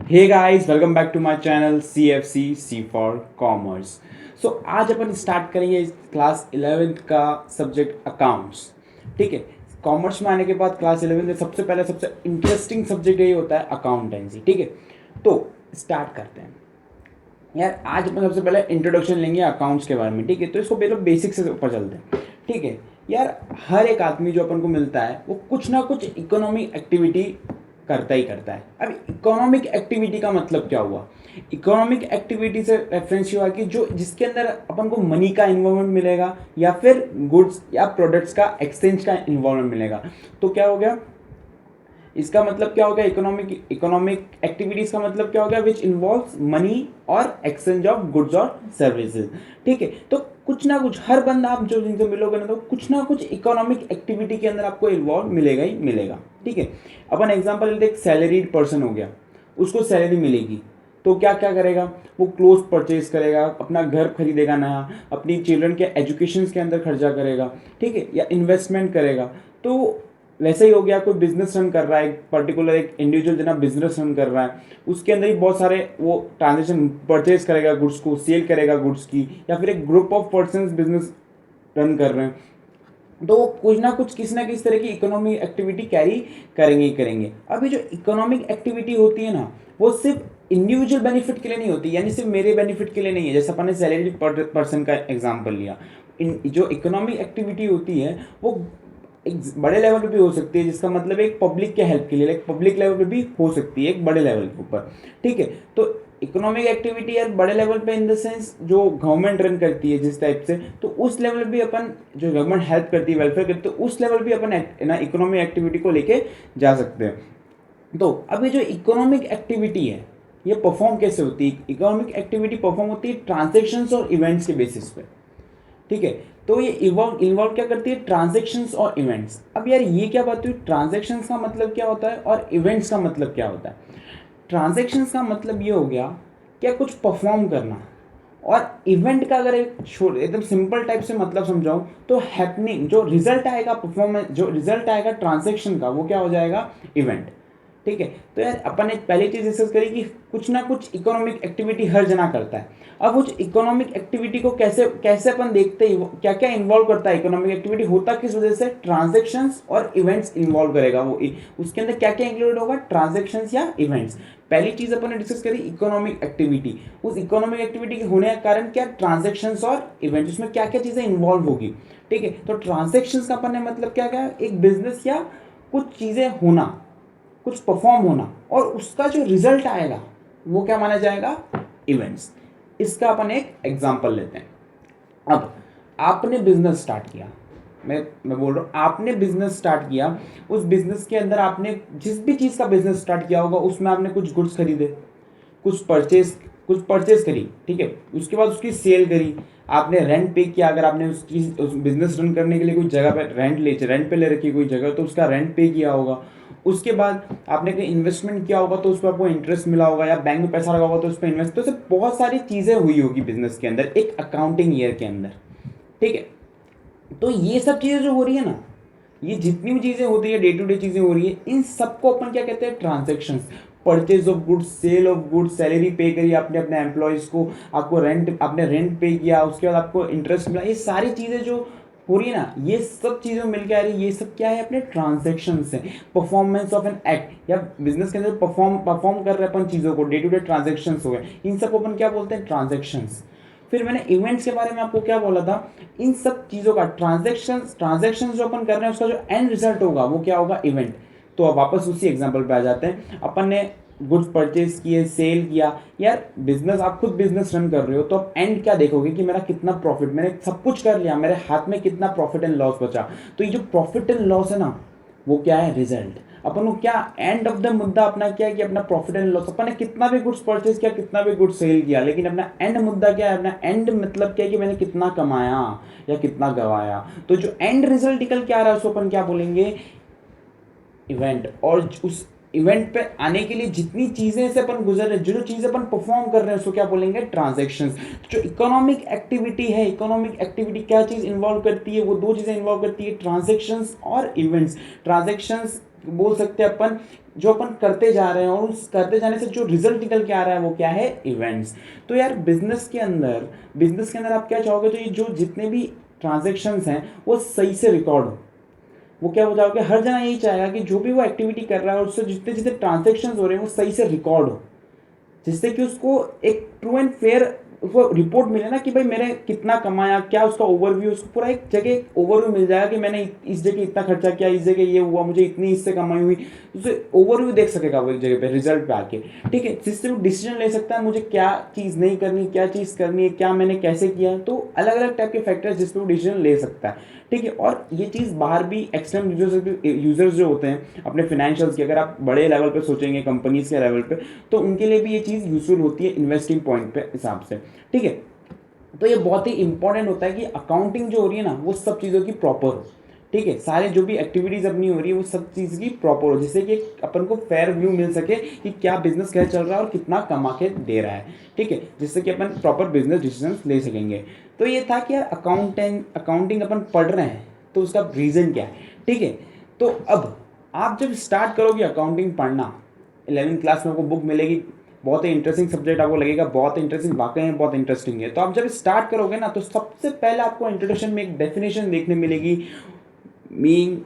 Hey guys, welcome back to my channel C for commerce. So आज अपन start करेंगे class 11th का subject accounts. ठीक है। कॉमर्स में आने के बाद क्लास 11th में सबसे पहले सबसे इंटरेस्टिंग सब्जेक्ट यही होता है अकाउंटेंसी। ठीक है, तो स्टार्ट करते हैं। यार आज अपन सबसे पहले इंट्रोडक्शन लेंगे अकाउंट्स के बारे में। ठीक है, तो इसको पहले बेसिक से ऊपर चलते हैं। ठीक है यार, हर एक आदमी जो अपन को मिलता है वो कुछ ना कुछ इकोनॉमिक एक्टिविटी करता ही करता है। अब इकोनॉमिक एक्टिविटी का मतलब क्या हुआ? इकोनॉमिक एक्टिविटी से रेफरेंस हुआ कि जो जिसके अंदर अपन को मनी का इन्वॉल्वमेंट मिलेगा या फिर गुड्स या प्रोडक्ट्स का एक्सचेंज का इन्वॉल्वमेंट मिलेगा। तो क्या हो गया इसका मतलब? क्या हो गया इकोनॉमिक इकोनॉमिक एक्टिविटीज का मतलब क्या हो गया? विच इन्वॉल्व्स मनी और एक्सचेंज ऑफ गुड्स और सर्विसेज। ठीक है, तो कुछ ना कुछ हर बंदा आप जो जिनसे मिलोगे ना, तो कुछ ना कुछ इकोनॉमिक एक्टिविटी के अंदर आपको इन्वॉल्व मिलेगा ही मिलेगा। ठीक है, अपन एग्जांपल लेते हैं, एक सैलरीड पर्सन हो गया, उसको सैलरी मिलेगी तो क्या क्या करेगा? वो क्लोथ परचेज करेगा, अपना घर खरीदेगा नया, अपनी चिल्ड्रन के एजुकेशन के अंदर खर्चा करेगा। ठीक है, या इन्वेस्टमेंट करेगा। तो वैसे ही हो गया, कोई बिजनेस रन कर रहा है, एक पर्टिकुलर एक इंडिविजुअल जना बिजनेस रन कर रहा है, उसके अंदर ही बहुत सारे वो ट्रांजेक्शन परचेज करेगा, गुड्स को सेल करेगा गुड्स की, या फिर एक group of person business run कर रहे हैं, तो वो कुछ ना कुछ किसी ना किसी तरह की इकोनॉमिक एक्टिविटी कैरी करेंगे ही करेंगे। अब ये जो इकोनॉमिक एक्टिविटी होती है ना, वो सिर्फ इंडिविजुअल बेनिफिट के लिए नहीं होती, यानी सिर्फ मेरे बेनिफिट के लिए नहीं है। जैसे अपन ने सैलरी पर्सन का एग्जांपल लिया, जो इकोनॉमिक एक्टिविटी होती है वो एक बड़े लेवल पे भी हो सकती है, जिसका मतलब एक पब्लिक के हेल्प के लिए, लाइक पब्लिक लेवल पे भी हो सकती है एक बड़े लेवल के ऊपर। ठीक है, तो इकोनॉमिक एक्टिविटी यार बड़े लेवल पे इन द सेंस जो गवर्नमेंट रन करती है जिस टाइप से, तो उस लेवल भी अपन, जो गवर्नमेंट हेल्प करती है, वेलफेयर करती है, उस लेवल भी अपन ना इकोनॉमिक एक्टिविटी को लेके जा सकते हैं। तो अब ये जो इकोनॉमिक एक्टिविटी है, ये परफॉर्म कैसे होती है? इकोनॉमिक एक्टिविटी परफॉर्म होती है ट्रांजेक्शन्स और इवेंट्स के बेसिस पे। ठीक है, तो ये इन्वॉल्व इन्वॉल्व क्या करती है? ट्रांजेक्शन्स और इवेंट्स। अब यार ये क्या बात हुई, ट्रांजेक्शन्स का मतलब क्या होता है और इवेंट्स का मतलब क्या होता है? ट्रांजेक्शन्स का मतलब ये हो गया क्या, कुछ परफॉर्म करना। और इवेंट का अगर एक एकदम सिंपल टाइप से मतलब समझाऊं तो हैपनिंग, जो रिजल्ट आएगा परफॉर्मेंस, जो रिजल्ट आएगा ट्रांजेक्शन का, वो क्या हो जाएगा? इवेंट। ठीक है, तो यार अपन ने पहली चीज डिस्कस करी कि कुछ ना कुछ इकोनॉमिक एक्टिविटी हर जना करता है। अब उस इकोनॉमिक एक्टिविटी को कैसे कैसे अपन देखते हैं, क्या क्या इन्वॉल्व करता है इकोनॉमिक एक्टिविटी, होता किस वजह से? ट्रांजेक्शन्स और इवेंट्स इन्वॉल्व करेगा वो। उसके अंदर क्या क्या इंक्लूड होगा? ट्रांजेक्शन्स या इवेंट्स। पहली चीज अपन ने डिस्कस करी इकोनॉमिक एक्टिविटी। उस इकोनॉमिक एक्टिविटी के होने का कारण क्या? ट्रांजेक्शन्स और इवेंट्स। उसमें क्या क्या चीजें इन्वॉल्व होगी? ठीक है, तो ट्रांजेक्शन्स का अपन ने मतलब क्या क्या? एक बिजनेस या कुछ चीजें होना, कुछ परफॉर्म होना, और उसका जो रिजल्ट आएगा वो क्या माना जाएगा? इवेंट्स। इसका अपन एक एग्जांपल लेते हैं। अब आपने बिजनेस स्टार्ट किया, मैं बोल रहा हूँ आपने बिजनेस स्टार्ट किया, उस बिजनेस के अंदर आपने जिस भी चीज़ का बिजनेस स्टार्ट किया होगा उसमें आपने कुछ गुड्स खरीदे, कुछ परचेज करी। ठीक है, उसके बाद उसकी सेल करी, आपने रेंट पे किया। अगर आपने उस बिजनेस रन करने के लिए कोई जगह पे रेंट पे ले रखी कोई जगह, तो उसका रेंट पे किया होगा। उसके बाद आपने कहीं इन्वेस्टमेंट किया होगा तो उस पर आपको इंटरेस्ट मिला होगा, या बैंक में पैसा लगा होगा तो उस पर इन्वेस्ट, तो ऐसे बहुत सारी चीज़ें हुई होगी बिजनेस के अंदर एक अकाउंटिंग ईयर के अंदर। ठीक है, तो ये सब चीज़ें जो हो रही है ना, ये जितनी भी चीज़ें होती है, डे टू डे चीज़ें हो रही है, इन सबको अपन क्या कहते हैं? Transactions. Purchase of goods, sale of goods, salary pay करी आपने अपने एम्प्लॉयज़ को, आपको रेंट, आपने रेंट पे किया, उसके बाद आपको इंटरेस्ट मिला, ये सारी चीज़ें जो हो रही है ना, ये सब चीज़ें मिलकर आ रही है, ये सब क्या है? अपने ट्रांजेक्शन से। परफॉर्मेंस ऑफ एन एक्ट, या बिजनेस के अंदर परफॉर्म कर रहे हैं अपन चीज़ों को, डे टू डे ट्रांजेक्शन हो गए, इन सबको अपन क्या बोलते हैं? ट्रांजेक्शन्स। फिर मैंने इवेंट्स के बारे में आपको क्या बोला था? इन सब चीज़ों का ट्रांजेक्शन जो अपन कर रहे हैं उसका जो एंड रिजल्ट होगा वो क्या होगा? इवेंट। तो अब वापस उसी एग्जांपल पे आ जाते हैं। अपन ने गुड्स परचेज किए, सेल किया। यार बिजनेस, आप खुद बिजनेस रन कर रहे हो तो आप एंड क्या देखोगे कि मेरा कितना प्रॉफिट, मैंने सब कुछ कर लिया, मेरे हाथ में कितना प्रॉफिट एंड लॉस बचा। तो ये जो प्रॉफिट एंड लॉस है ना, वो क्या है? रिजल्ट। अपन को क्या एंड ऑफ द मुद्दा अपना क्या है कि अपना प्रॉफिट एंड लॉस, अपन ने कितना भी गुड्स परचेज किया, कितना भी गुड्स सेल किया, लेकिन अपना एंड मुद्दा क्या है? अपना एंड मतलब क्या है कि मैंने कितना कमाया या कितना गवाया। तो जो एंड रिजल्ट निकल के आ रहा है उसको अपन क्या बोलेंगे? इवेंट। और उस इवेंट पे आने के लिए जितनी चीजें से अपन गुजर रहे हैं, जो चीजें अपन परफॉर्म कर रहे हैं, उसको क्या बोलेंगे? ट्रांजेक्शन्स। जो इकोनॉमिक एक्टिविटी है, इकोनॉमिक एक्टिविटी क्या चीज इन्वॉल्व करती है? वो दो चीजें इन्वॉल्व करती है, ट्रांजेक्शन्स और इवेंट्स। ट्रांजेक्शन्स बोल सकते हैं अपन जो अपन करते जा रहे हैं और उस करते जाने से जो रिजल्ट निकल के आ रहा है वो क्या है, इवेंट्स। तो यार बिजनेस के अंदर आप क्या चाहोगे, तो ये जो जितने भी ट्रांजेक्शन्स हैं वो सही से रिकॉर्ड हो। वो क्या हो जाओगे, हर जना यही चाहेगा कि जो भी वो एक्टिविटी कर रहा है और उससे जितने जितने ट्रांजेक्शन्स हो रहे हैं वो सही से रिकॉर्ड हो, जिससे कि उसको एक ट्रू एंड फेयर उसको रिपोर्ट मिले ना कि भाई मैंने कितना कमाया, क्या उसका ओवरव्यू, उसको पूरा एक जगह ओवरव्यू मिल जाएगा कि मैंने इस जगह इतना खर्चा किया, इस जगह ये हुआ, मुझे इतनी इससे कमाई हुई, उसे ओवरव्यू देख सकेगा वो एक जगह पे रिजल्ट पे आके। ठीक है, जिससे वो डिसीजन ले सकता है मुझे क्या चीज़ नहीं करनी, क्या चीज़ करनी है, क्या मैंने कैसे किया। तो अलग अलग टाइप के फैक्टर्स जिसपे वो डिसीजन ले सकता है। ठीक है, और ये चीज़ बाहर भी एक्सटर्नल यूजर्स जो होते हैं अपने फाइनेंशियल्स की, अगर आप बड़े लेवल पे सोचेंगे कंपनीज के लेवल पे, तो उनके लिए भी ये चीज़ यूजफुल होती है इन्वेस्टिंग पॉइंट पे हिसाब से। ठीक है, तो ये बहुत ही इंपॉर्टेंट होता है कि अकाउंटिंग जो हो रही है ना वो सब चीज़ों की प्रॉपर हो। ठीक है, सारे जो भी एक्टिविटीज़ अपनी हो रही है वो सब चीज़ की प्रॉपर हो, जिससे कि अपन को फेयर व्यू मिल सके कि क्या बिजनेस कैसे चल रहा है और कितना कमा के दे रहा है। ठीक है, जिससे कि अपन प्रॉपर बिजनेस डिसीजन ले सकेंगे। तो ये था कि यार अकाउंटिंग अपन पढ़ रहे हैं तो उसका रीज़न क्या है। ठीक है, तो अब आप जब स्टार्ट करोगे अकाउंटिंग पढ़ना, 11th क्लास में आपको बुक मिलेगी, बहुत ही इंटरेस्टिंग सब्जेक्ट आपको लगेगा, बहुत इंटरेस्टिंग, वाकई में बहुत इंटरेस्टिंग है। तो आप जब स्टार्ट करोगे ना तो सबसे पहले आपको इंट्रोडक्शन में एक डेफिनेशन देखने मिलेगी, मीनिंग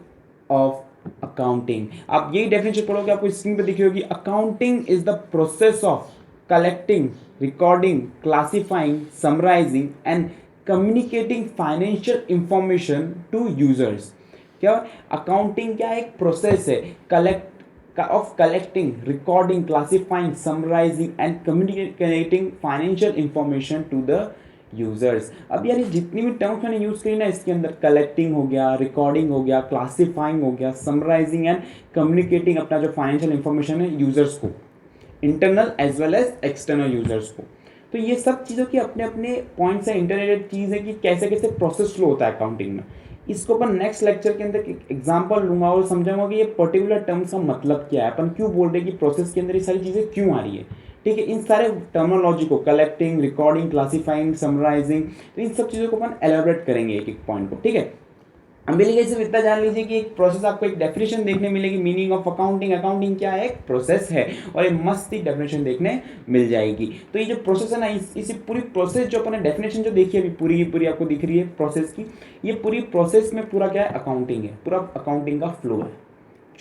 ऑफ अकाउंटिंग। आप यही डेफिनेशन पढ़ोगे, आपको स्क्रीन पे दिखी होगी, accounting is the process of collecting, recording, classifying, summarising and communicating financial information to users. क्या अकाउंटिंग क्या एक प्रोसेस है of collecting, recording, classifying, summarizing and communicating financial information to the users. अब यार ये जितनी भी टर्म्स मैंने यूज़ करी ना इसके अंदर, कलेक्टिंग हो गया, रिकॉर्डिंग हो गया, क्लासीफाइंग हो गया, समराइजिंग एंड कम्युनिकेटिंग अपना जो फाइनेंशियल इंफॉर्मेशन है यूजर्स को, internal as well as external users को। तो ये सब चीज़ों की अपने अपने पॉइंट से इंटरनेटेड चीज़ है कि कैसे कैसे प्रोसेस फ्लो होता है अकाउंटिंग में। इसको अपन नेक्स्ट लेक्चर के अंदर एक एग्जांपल लूंगा और समझाऊंगा कि ये पर्टिकुलर टर्म्स का मतलब क्या है, अपन क्यों बोल रहे हैं कि प्रोसेस के अंदर ये सारी चीज़ें क्यों आ रही है। ठीक है, इन सारे टर्मिनोलॉजी को, कलेक्टिंग, रिकॉर्डिंग, क्लासीफाइंग, समराइजिंग, तो इन सब चीज़ों को अपन एलेबरेट करेंगे एक एक पॉइंट को। ठीक है, अभी लिए सिर्फ इतना जान लीजिए कि एक प्रोसेस, आपको एक डेफिनेशन देखने मिलेगी, मीनिंग ऑफ अकाउंटिंग। अकाउंटिंग क्या है, एक प्रोसेस है, और एक मस्त ही डेफिनेशन देखने मिल जाएगी। तो ये जो प्रोसेस है ना, इसी पूरी प्रोसेस जो अपने डेफिनेशन जो देखी अभी पूरी की पूरी आपको दिख रही है प्रोसेस की, ये पूरी प्रोसेस में पूरा क्या है, अकाउंटिंग है, पूरा अकाउंटिंग का फ्लो है।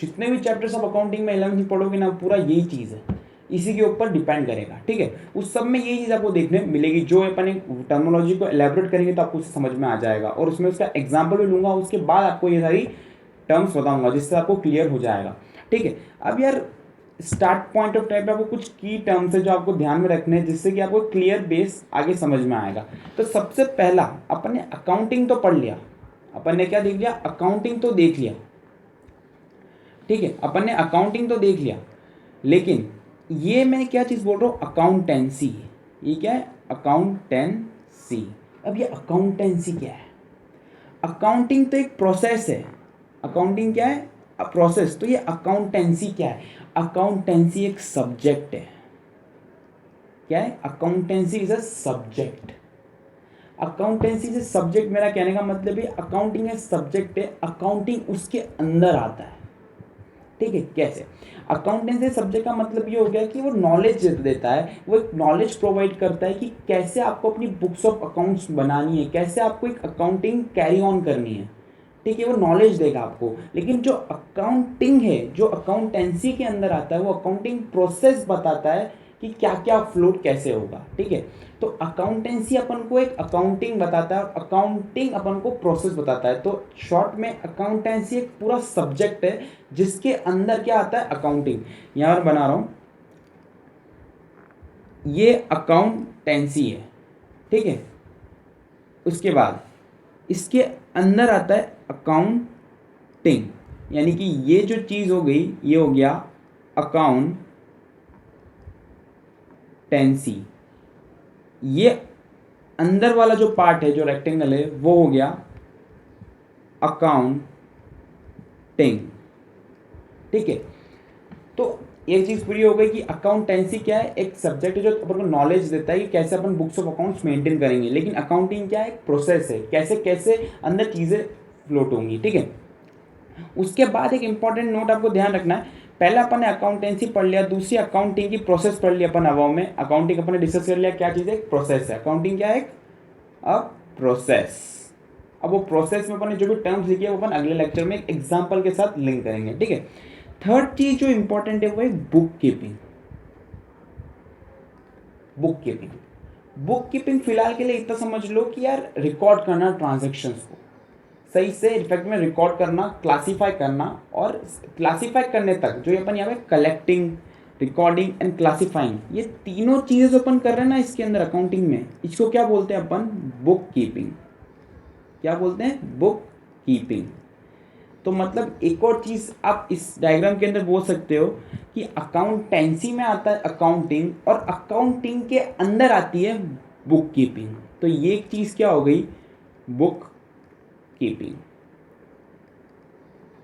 जितने भी चैप्टर्स ऑफ अकाउंटिंग में 11th में पढ़ोगे ना, पूरा यही चीज़ है, इसी के ऊपर डिपेंड करेगा। ठीक है, उस सब में यही चीज़ आपको देखने मिलेगी, जो अपन एक टर्मिनोलॉजी को एलेबरेट करेंगे तो आपको समझ में आ जाएगा, और उसमें उसका एग्जाम्पल भी लूंगा, उसके बाद आपको ये सारी टर्म्स बताऊंगा जिससे आपको क्लियर हो जाएगा। ठीक है, अब यार स्टार्ट पॉइंट ऑफ टाइम पे आपको कुछ की टर्म्स है जो आपको ध्यान में रखने हैं, जिससे कि आपको क्लियर बेस आगे समझ में आएगा। तो सबसे पहला, अपन ने अकाउंटिंग तो पढ़ लिया, अपन ने क्या देख लिया, अकाउंटिंग तो देख लिया। ठीक है, अपन ने अकाउंटिंग तो देख लिया, लेकिन ये मैं क्या चीज़ बोल रहा हूँ, अकाउंटेंसी। ये क्या है, अकाउंटेंसी। अब ये अकाउंटेंसी क्या है, अकाउंटिंग तो एक प्रोसेस है, अकाउंटिंग क्या है, प्रोसेस। तो ये अकाउंटेंसी क्या है, अकाउंटेंसी एक सब्जेक्ट है। क्या है, accountancy is a subject. Accountancy से सब्जेक्ट, मेरा कहने का मतलब है अकाउंटिंग एक सब्जेक्ट है, अकाउंटिंग उसके अंदर आता है। ठीक है, कैसे, अकाउंटेंसी सब्जेक्ट का मतलब ये हो गया कि वो नॉलेज देता है, वो एक नॉलेज प्रोवाइड करता है कि कैसे आपको अपनी बुक्स ऑफ अकाउंट्स बनानी है, कैसे आपको एक अकाउंटिंग कैरी ऑन करनी है। ठीक है, वो नॉलेज देगा आपको। लेकिन जो अकाउंटिंग है, जो अकाउंटेंसी के अंदर आता है, वो अकाउंटिंग प्रोसेस बताता है कि क्या क्या फ्लोट कैसे होगा। ठीक है, तो अकाउंटेंसी अपन को एक अकाउंटिंग बताता है और अकाउंटिंग अपन को प्रोसेस बताता है। तो शॉर्ट में अकाउंटेंसी एक पूरा सब्जेक्ट है जिसके अंदर क्या आता है, अकाउंटिंग। यहाँ पर बना रहा हूँ, ये अकाउंटेंसी है। ठीक है, उसके बाद इसके अंदर आता है अकाउंटिंग, यानी कि ये जो चीज़ हो गई, ये हो गया अकाउंटेंसी। ये अंदर वाला जो पार्ट है, जो रेक्टेंगल है, वो हो गया अकाउंटिंग। ठीक है, तो एक चीज़ पूरी हो गई कि अकाउंटेंसी क्या है, एक सब्जेक्ट है जो अपन को नॉलेज देता है कि कैसे अपन बुक्स ऑफ अकाउंट्स मेंटेन करेंगे। लेकिन अकाउंटिंग क्या है, एक प्रोसेस है, कैसे कैसे अंदर चीज़ें फ्लोट होंगी। ठीक है, उसके बाद एक इंपॉर्टेंट नोट आपको ध्यान रखना है, पहला अपन ने अकाउंटेंसी पढ़ लिया, दूसरी अकाउंटिंग की प्रोसेस पढ़ लिया अपन अभाव में। अकाउंटिंग अपन ने डिस्कस कर लिया क्या चीज़ है, प्रोसेस है। अकाउंटिंग क्या है, अ प्रोसेस। अब वो प्रोसेस में अपन ने जो भी टर्म्स लिखे वो अपन अगले लेक्चर में एक एग्जाम्पल के साथ लिंक करेंगे, ठीक है। थर्ड चीज जो इंपॉर्टेंट है वो है book keeping. Book keeping, book keeping फिलहाल के लिए इतना समझ लो कि यार रिकॉर्ड करना ट्रांजेक्शन्स को सही से इफेक्ट में रिकॉर्ड करना, क्लासीफाई करना, और क्लासीफाई करने तक जो अपन यहाँ पे कलेक्टिंग, रिकॉर्डिंग एंड क्लासीफाइंग, ये तीनों चीज़ें जो अपन कर रहे हैं ना इसके अंदर अकाउंटिंग में, इसको क्या बोलते हैं अपन, बुक कीपिंग। क्या बोलते हैं, बुक कीपिंग। तो मतलब एक और चीज़ आप इस डायग्राम के अंदर बोल सकते हो कि अकाउंटेंसी में आता है अकाउंटिंग, और अकाउंटिंग के अंदर आती है बुक कीपिंग। तो ये एक चीज़ क्या हो गई, बुक कीपिंग,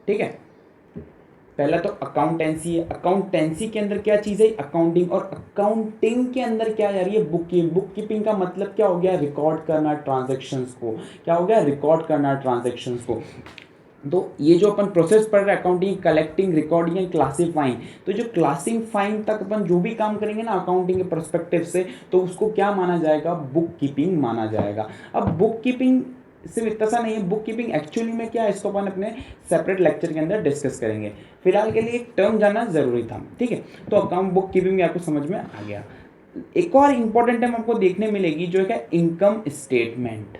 ठीक है। पहला तो अकाउंटेंसी है, अकाउंटेंसी के अंदर क्या चीज़ है, अकाउंटिंग, और अकाउंटिंग के अंदर क्या जा रही है, बुक कीपिंग। बुक कीपिंग का मतलब क्या हो गया, रिकॉर्ड करना ट्रांजैक्शंस को। क्या हो गया, रिकॉर्ड करना ट्रांजैक्शंस को। तो ये जो अपन प्रोसेस पढ़ रहे हैं accounting, collecting, recording and classifying, तो जो क्लासीफाइंग तक अपन जो भी काम करेंगे ना अकाउंटिंग के पर्सपेक्टिव से, तो उसको क्या माना जाएगा, बुक कीपिंग माना जाएगा। अब बुक कीपिंग सिर्फ इतना सा नहीं है, बुक कीपिंग एक्चुअली में क्या है इसको अपन अपने सेपरेट लेक्चर के अंदर डिस्कस करेंगे। फिलहाल के लिए एक टर्म जानना जरूरी था, ठीक है। तो अकाउंट बुक कीपिंग आपको समझ में आ गया। एक और इंपॉर्टेंट टर्म आपको देखने मिलेगी जो है इनकम स्टेटमेंट।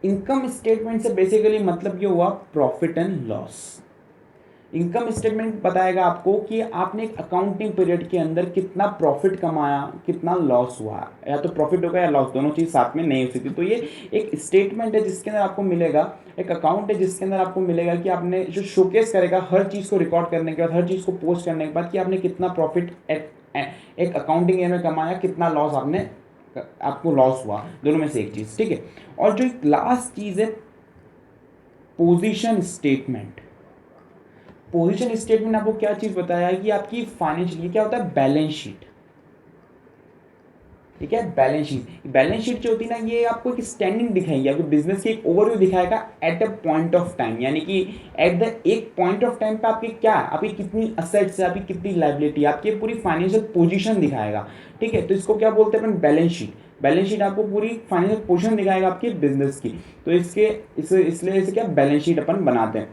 इनकम स्टेटमेंट से बेसिकली मतलब ये हुआ profit and loss. Income statement बताएगा आपको कि आपने एक अकाउंटिंग पीरियड के अंदर कितना प्रॉफिट कमाया, कितना लॉस हुआ, या तो प्रॉफिट होगा या लॉस, दोनों चीज़ साथ में नहीं हो सकती। तो ये एक स्टेटमेंट है जिसके अंदर आपको मिलेगा, एक अकाउंट है जिसके अंदर आपको मिलेगा कि आपने जो शोकेस करेगा हर चीज़ को रिकॉर्ड करने के बाद, हर चीज़ को पोस्ट करने के बाद कि आपने कितना प्रॉफिट एक अकाउंटिंग ईयर में कमाया, कितना लॉस आपको लॉस हुआ, दोनों में से एक चीज़, ठीक है। और जो एक लास्ट चीज़ है पोजीशन स्टेटमेंट। पोजीशन स्टेटमेंट आपको क्या चीज़ बताया है कि आपकी फाइनेंशियल, ये क्या होता है, बैलेंस शीट, ठीक है। बैलेंस शीट, बैलेंस शीट जो होती है ना, ये आपको एक स्टैंडिंग दिखाएगी, आपके बिजनेस की एक ओवरव्यू दिखाएगा at a point of time, यानी कि एट द एक पॉइंट ऑफ टाइम पे आपकी क्या है, आपकी कितनी असेट्स है, आपकी कितनी लाइबिलिटी, आपकी पूरी फाइनेंशियल पोजीशन दिखाएगा, ठीक है। तो इसको क्या बोलते हैं अपन, बैलेंस शीट। बैलेंस शीट आपको पूरी फाइनेंशियल पोजीशन दिखाएगा आपके बिजनेस की। तो इसलिए इसे क्या बैलेंस शीट अपन बनाते हैं।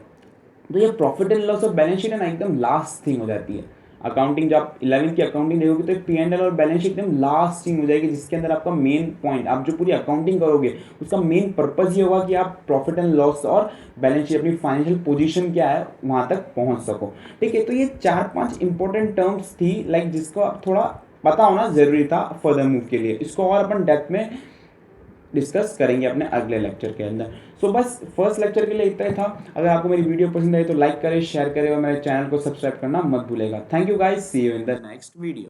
तो ये प्रॉफिट एंड लॉस और बैलेंस शीट है ना, एकदम लास्ट थिंग हो जाती है अकाउंटिंग। जब आप 11वीं की अकाउंटिंग देखोगे तो P&L और बैलेंस शीट एकदम लास्ट थिंग हो जाएगी, जिसके अंदर आपका मेन पॉइंट, आप जो पूरी अकाउंटिंग करोगे उसका मेन पर्पज ये होगा कि आप प्रॉफिट एंड लॉस और बैलेंस शीट, अपनी फाइनेंशियल पोजीशन क्या है वहाँ तक पहुँच सको, ठीक है। तो ये 4-5 इंपॉर्टेंट टर्म्स थी लाइक जिसको आप थोड़ा पता होना जरूरी था फर्दर मूव के लिए। इसको और अपन डेप्थ में डिस्कस करेंगे अपने अगले लेक्चर के अंदर। सो बस फर्स्ट लेक्चर के लिए इतना ही था। अगर आपको मेरी वीडियो पसंद आई तो लाइक करें, शेयर करें और मेरे चैनल को सब्सक्राइब करना मत भूलेगा। Thank you guys, see you in the next video.